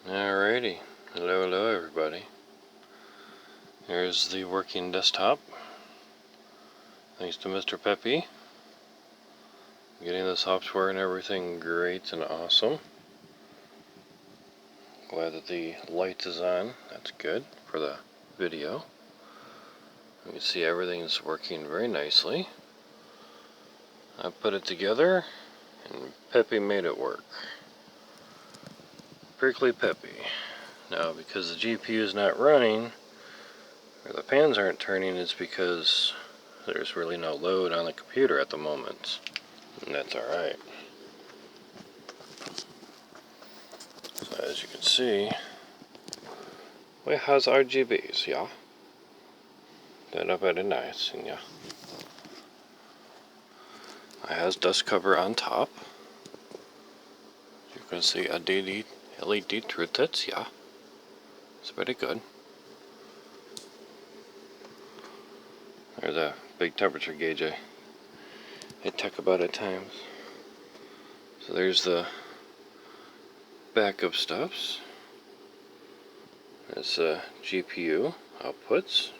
Alrighty, hello everybody. Here's the working desktop. Thanks to Mr. Peppy. Getting the software and everything great and awesome. Glad that the light is on. That's good for the video. You can see everything's working very nicely. I put it together and Peppy made it work. PricklyPeppy. Now, because the GPU is not running, or the fans aren't turning, it's because there's really no load on the computer at the moment. And that's alright. So as you can see, we has RGBs, yeah. That are very nice, and yeah. I has dust cover on top. You can see a LED through it, yeah. It's very good. There's a big temperature gauge I talk about at times. So there's the backup stuffs. That's GPU outputs.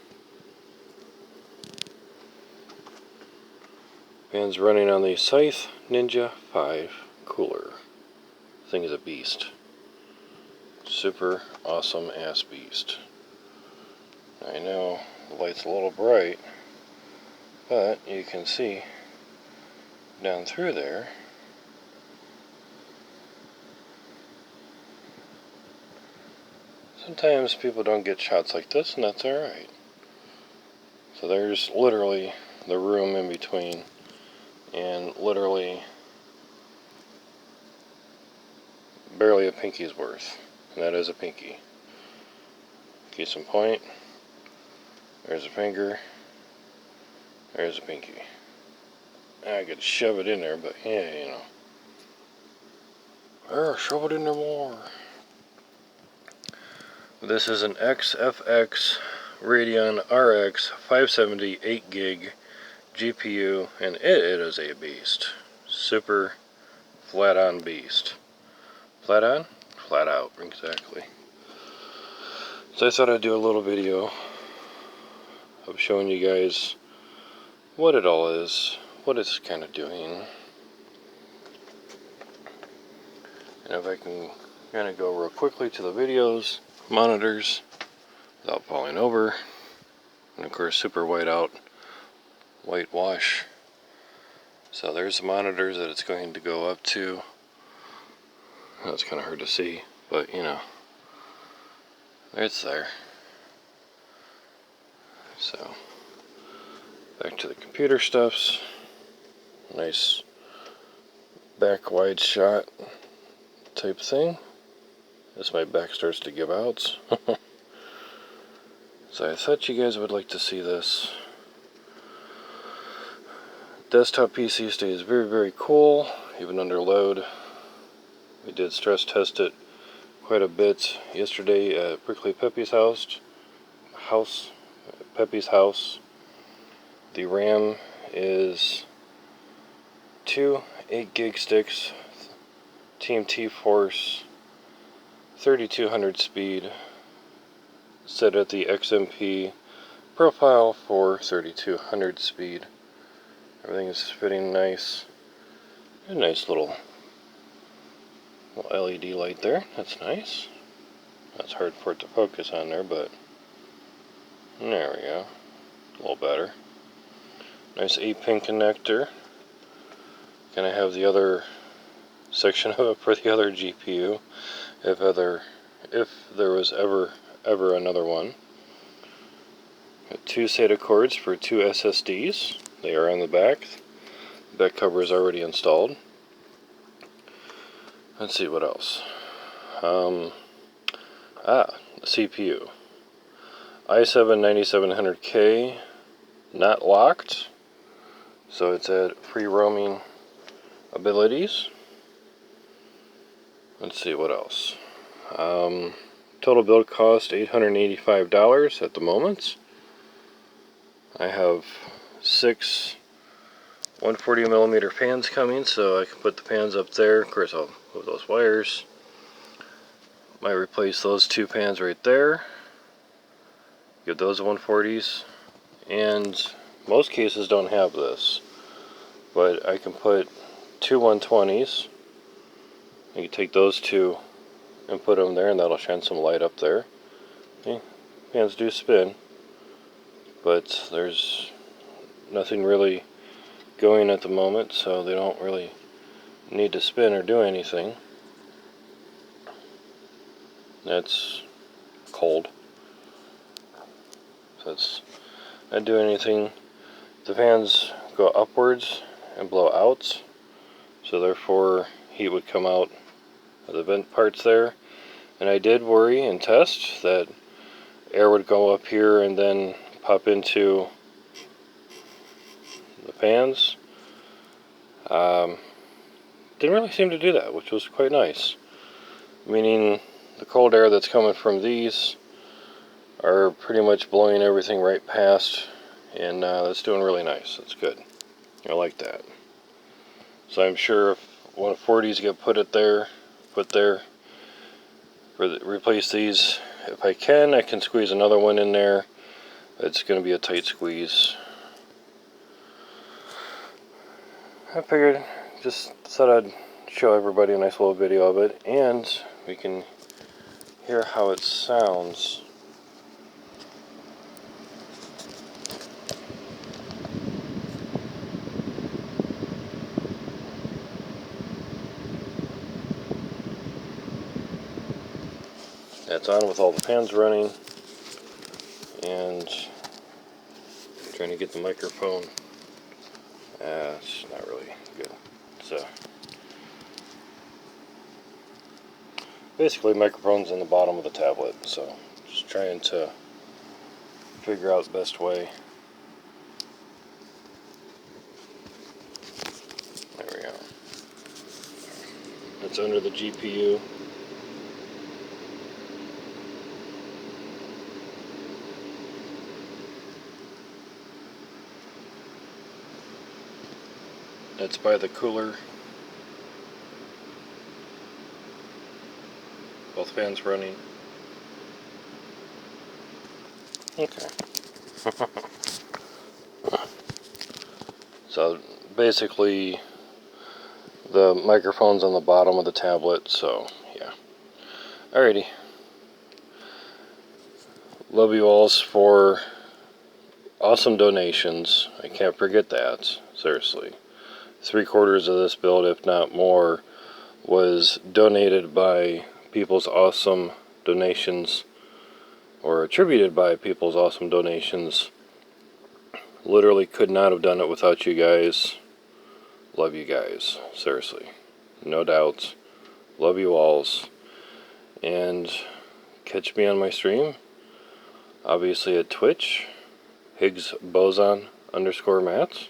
Fans running on the Scythe Ninja 5 cooler. Thing is a beast. Super awesome ass beast. I know the light's a little bright, but you can see down through there sometimes people don't get shots like this, and that's alright. So there's literally the room in between, and literally barely a pinky's worth, and that is a pinky. Case in point, there's a finger, there's a pinky. I could shove it in there, but yeah, you know. Shove it in there more. This is an XFX Radeon RX 570 8 gig GPU, and it is a beast. Super flat on beast. Flat on? Flat out, exactly. So I thought I'd do a little video of showing you guys what it all is, what it's kind of doing. And if I can kind of go real quickly to the videos, monitors, without falling over. And of course, super whitewash. So there's the monitors that it's going to go up to. That's kind of hard to see, but you know, it's there. So, back to the computer stuffs. Nice back wide shot type thing. As my back starts to give out. So I thought you guys would like to see this. Desktop PC stays very, very cool, even under load. We did stress test it quite a bit yesterday at PricklyPeppy's Peppy's house. The RAM is 2 8 gig sticks, TMT Force, 3200 speed, set at the XMP profile for 3200 speed. Everything is fitting nice. A nice little LED light there. That's nice. That's hard for it to focus on there, but there we go. A little better. Nice 8-pin connector. Gonna have the other section of it for the other GPU, if there was ever another one. Got 2 SATA cords for 2 SSDs. They are on the back. The back cover is already installed. Let's see what else. The CPU. i7-9700K, not locked, so it's at free roaming abilities. Let's see what else. Total build cost $885 at the moment. I have 6 140mm fans coming, so I can put the fans up there. Of course, I'll move those wires. Might replace those two pans right there. Give those 140s. And most cases don't have this, but I can put two 120s. You can take those two and put them there, and that'll shine some light up there. Okay. Pans do spin, but there's nothing really going at the moment, so they don't really need to spin or do anything. That's cold, so it's not doing anything. The fans go upwards and blow out, so therefore heat would come out of the vent parts there. And I did worry and test that air would go up here and then pop into the fans. Didn't really seem to do that, which was quite nice. Meaning the cold air that's coming from these are pretty much blowing everything right past, and that's doing really nice. That's good. I like that. So I'm sure if 140s get put there, replace these. If I can squeeze another one in there. It's going to be a tight squeeze. I figured, just thought I'd show everybody a nice little video of it, and we can hear how it sounds. That's on with all the fans running, and trying to get the microphone. It's not really good. So basically, microphone's in the bottom of the tablet, so just trying to figure out the best way. There we go. It's under the GPU. That's by the cooler. Both fans running. Okay. So basically the microphone's on the bottom of the tablet, so yeah. Alrighty. Love you alls for awesome donations. I can't forget that. Seriously. 3/4 of this build, if not more, was donated by people's awesome donations, or attributed by people's awesome donations. Literally could not have done it without you guys. Love you guys. Seriously. No doubts. Love you alls. And catch me on my stream. Obviously at Twitch. Higgs Boson _Mats.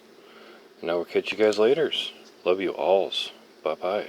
And I will catch you guys later. Love you alls. Bye bye.